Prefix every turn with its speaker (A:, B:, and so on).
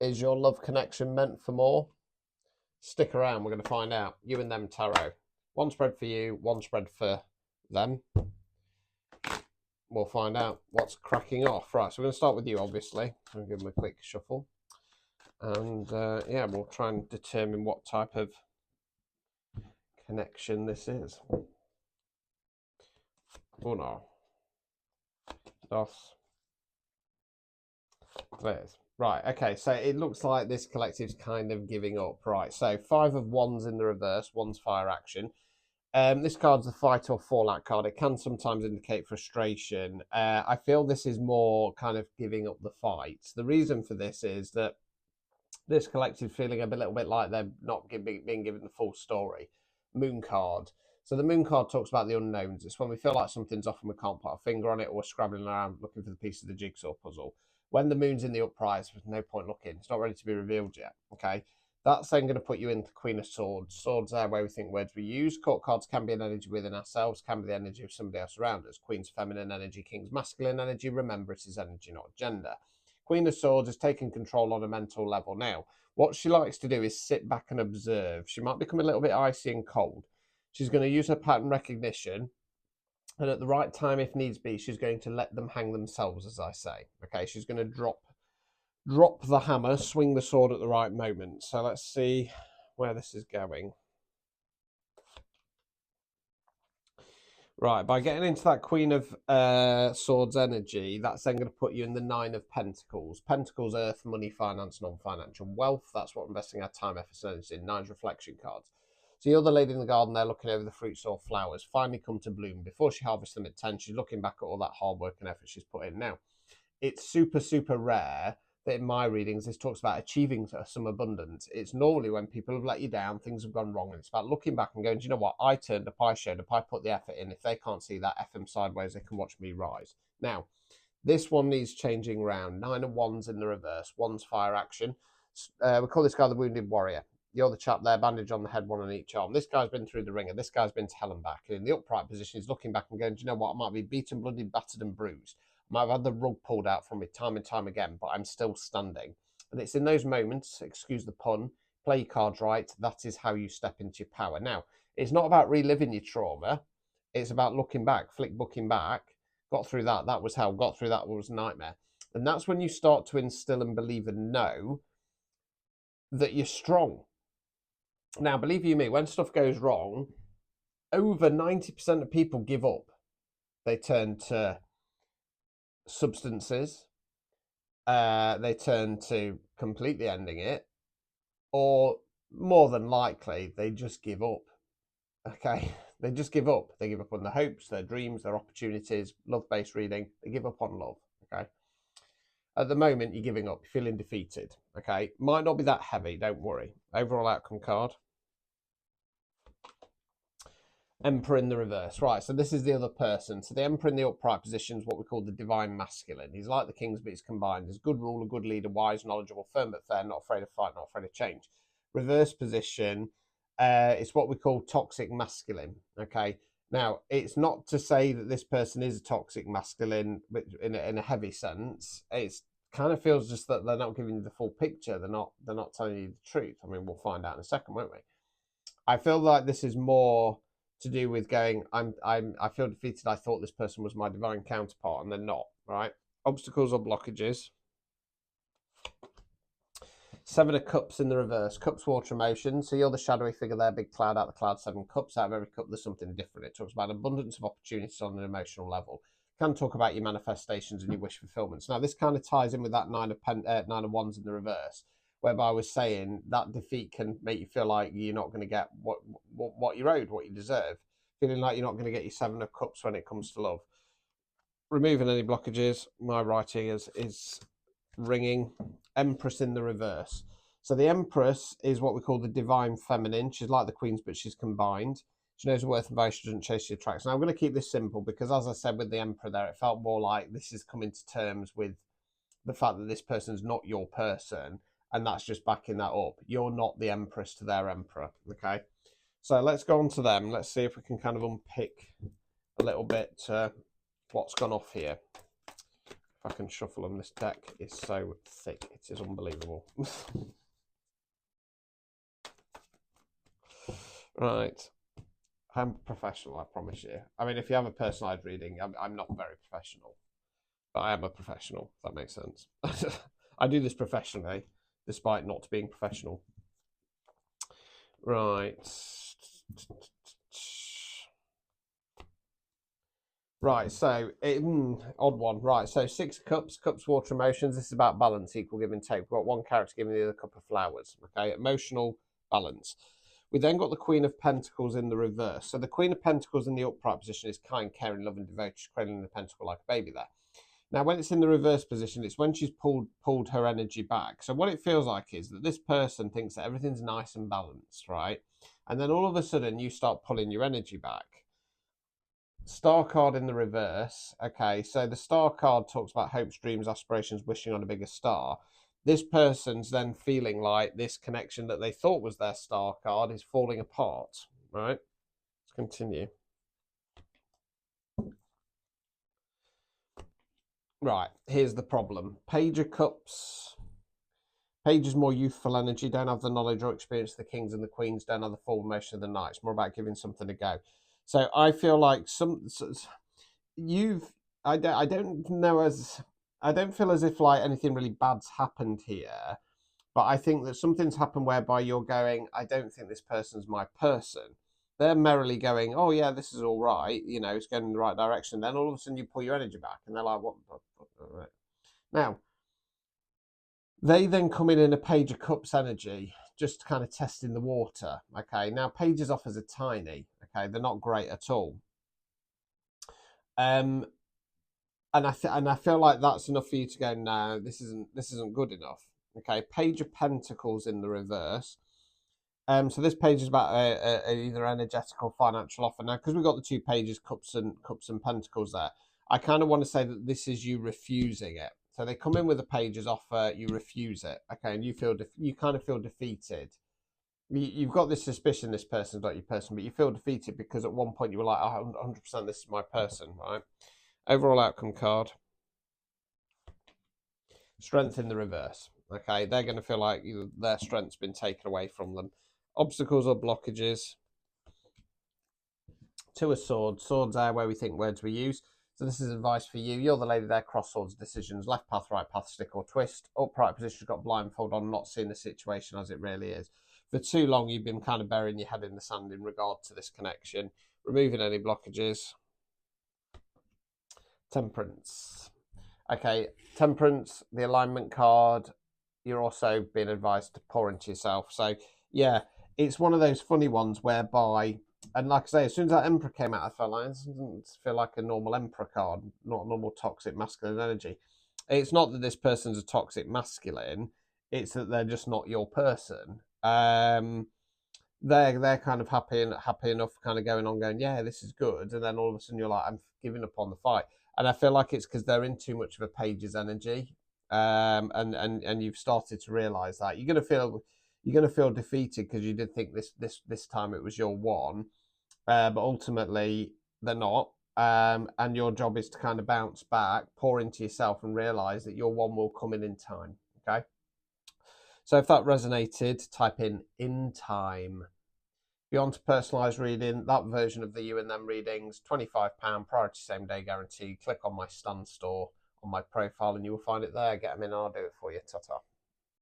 A: Is your love connection meant for more? Stick around, we're going to find out. You and them tarot. One spread for you, one spread for them. We'll find out what's cracking off. Right, so we're going to start with you, obviously. I'll give them a quick shuffle. And yeah, we'll try and determine what type of connection this is. Uno. Dos. Tres. Right, okay, so it looks like this collective's kind of giving up. Right, so 5 of wands in the reverse, one's fire action. This card's the fight or fallout card. It can sometimes indicate frustration. I feel this is more kind of giving up the fight. The reason for this is that this collective feeling a little bit like they're not being given the full story. Moon card. So the moon card talks about the unknowns. It's when we feel like something's off and we can't put our finger on it, or we're scrabbling around looking for the piece of the jigsaw puzzle. When the moon's in the upright, there's no point looking. It's not ready to be revealed yet. Okay. That's then going to put you into Queen of Swords. Swords are where we think words we use. Court cards can be an energy within ourselves, can be the energy of somebody else around us. Queen's feminine energy, King's masculine energy. Remember, it is energy, not gender. Queen of Swords is taking control on a mental level. Now, what she likes to do is sit back and observe. She might become a little bit icy and cold. She's going to use her pattern recognition. And at the right time, if needs be, she's going to let them hang themselves, as I say. Okay, she's going to drop the hammer, swing the sword at the right moment. So let's see where this is going. Right, by getting into that Queen of Swords energy, that's then going to put you in the Nine of Pentacles. Pentacles, earth, money, finance, non-financial wealth. That's what we're investing our time, effort, and energy in. Nine's reflection cards. So you're the lady in the garden there looking over the fruits or flowers, finally come to bloom. Before she harvests them at 10, she's looking back at all that hard work and effort she's put in. Now, it's super, super rare that in my readings this talks about achieving some abundance. It's normally when people have let you down, things have gone wrong, and it's about looking back and going, do you know what, I turned up, I showed up, I put the effort in. If they can't see that, F them sideways, they can watch me rise. Now, this one needs changing round. 9 of wands in the reverse, one's fire action. We call this guy the Wounded Warrior. You're the chap there, bandage on the head, one on each arm. This guy's been through the ringer. This guy's been to hell and back. And in the upright position, he's looking back and going, do you know what, I might be beaten, bloodied, battered and bruised. I might have had the rug pulled out from me time and time again, but I'm still standing. And it's in those moments, excuse the pun, play your cards right, that is how you step into your power. Now, it's not about reliving your trauma. It's about looking back, flick booking back. Got through that, that was hell. Got through that, was a nightmare. And that's when you start to instill and believe and know that you're strong. Now, believe you me, when stuff goes wrong, over 90% of people give up. They turn to substances, they turn to completely ending it, or more than likely, they just give up. Okay, they just give up. They give up on their hopes, their dreams, their opportunities, love-based reading. They give up on love. Okay. At the moment, you're giving up. You're feeling defeated. Okay, might not be that heavy. Don't worry. Overall outcome card. Emperor in the reverse. Right, so this is the other person. So the Emperor in the upright position is what we call the divine masculine. He's like the King's, but he's combined. He's a good ruler, good leader, wise, knowledgeable, firm but fair, not afraid of fight, not afraid of change. Reverse position, it's what we call toxic masculine. Okay, now it's not to say that this person is a toxic masculine in a heavy sense. It's kind of feels just that they're not giving you the full picture. They're not telling you the truth. I mean, we'll find out in a second, won't we? I feel like this is more to do with going, I feel defeated. I thought this person was my divine counterpart, and they're not. Right? Obstacles or blockages. 7 of cups in the reverse. Cups, water, emotion. So you're the shadowy figure there, big cloud out the cloud, 7 cups. Out of every cup, there's something different. It talks about abundance of opportunities on an emotional level. It can talk about your manifestations and your wish fulfillments. Now, this kind of ties in with that 9 of wands in the reverse, whereby I was saying that defeat can make you feel like you're not going to get what you're owed, what you deserve. Feeling like you're not going to get your 7 of cups when it comes to love. Removing any blockages. My writing is ringing. Empress in the reverse. So the Empress is what we call the divine feminine. She's like the Queens, but she's combined. She knows her worth and value. She doesn't chase the attracts. Now, I'm going to keep this simple because, as I said with the Emperor there, it felt more like this is coming to terms with the fact that this person's not your person, and that's just backing that up. You're not the Empress to their Emperor, okay? So let's go on to them. Let's see if we can kind of unpick a little bit what's gone off here. If I can shuffle them, this deck is so thick. It is unbelievable. Right. I'm professional, I promise you. I mean, if you have a personalised reading, I'm not very professional. But I am a professional, if that makes sense. I do this professionally, despite not being professional. Right. Right, so odd one. Right, so 6 cups, cups, water, emotions. This is about balance, equal give and take. We've got one character giving the other cup of flowers. Okay, emotional balance. We then got the Queen of Pentacles in the reverse. So the Queen of Pentacles in the upright position is kind, caring, loving, devoted. She's cradling the pentacle like a baby there. Now, when it's in the reverse position, it's when she's pulled her energy back. So what it feels like is that this person thinks that everything's nice and balanced, right? And then all of a sudden, you start pulling your energy back. Star card in the reverse. Okay, so the star card talks about hopes, dreams, aspirations, wishing on a bigger star. This person's then feeling like this connection that they thought was their star card is falling apart, right? Let's continue. Right, here's the problem. Page of Cups. Page is more youthful energy, don't have the knowledge or experience of the kings and the queens, don't have the full motion of the knights, more about giving something a go. So I feel like I don't know as I don't feel as if like anything really bad's happened here, but I think that something's happened whereby you're going, I don't think this person's my person. They're merrily going, oh yeah, this is all right, you know, it's going in the right direction. Then all of a sudden you pull your energy back, and they're like, what? Now they then come in a Page of Cups energy, just kind of testing the water. Okay, now Pages offers are tiny. Okay, they're not great at all. And I feel like that's enough for you to go, no, this isn't good enough. Okay, Page of Pentacles in the reverse. So this page is about either energetic or financial offer. Now, because we've got the 2 pages, cups and pentacles there, I kind of want to say that this is you refusing it. So they come in with a page's offer, you refuse it, okay, and you kind of feel defeated. You've got this suspicion this person's not your person, but you feel defeated because at one point you were like, oh, 100% this is my person, right? Overall outcome card. Strength in the reverse. Okay, they're going to feel like their strength's been taken away from them. Obstacles or blockages. 2 of Swords. Swords are where we think words we use. So this is advice for you. You're the lady there. Cross swords decisions. Left path, right path, stick or twist. Upright position, got blindfold on, not seeing the situation as it really is. For too long, you've been kind of burying your head in the sand in regard to this connection. Removing any blockages. Temperance. Okay, Temperance, the alignment card. You're also being advised to pour into yourself. So yeah, it's one of those funny ones whereby, and like I say, as soon as that Emperor came out, I felt like this doesn't feel like a normal Emperor card, not a normal toxic masculine energy. It's not that this person's a toxic masculine; it's that they're just not your person. They're kind of happy enough, kind of going on, going, yeah, this is good, and then all of a sudden you're like, I'm giving up on the fight, and I feel like it's because they're in too much of a page's energy, and you've started to realise that you're gonna feel defeated because you did think this time it was your one, but ultimately they're not. And your job is to kind of bounce back, pour into yourself, and realise that your one will come in time. Okay. So if that resonated, type in time. Beyond to personalised reading, that version of the You and Them readings, £25, priority same day guarantee. Click on my Stan store on my profile and you will find it there. Get them in and I'll do it for you. Ta-ta.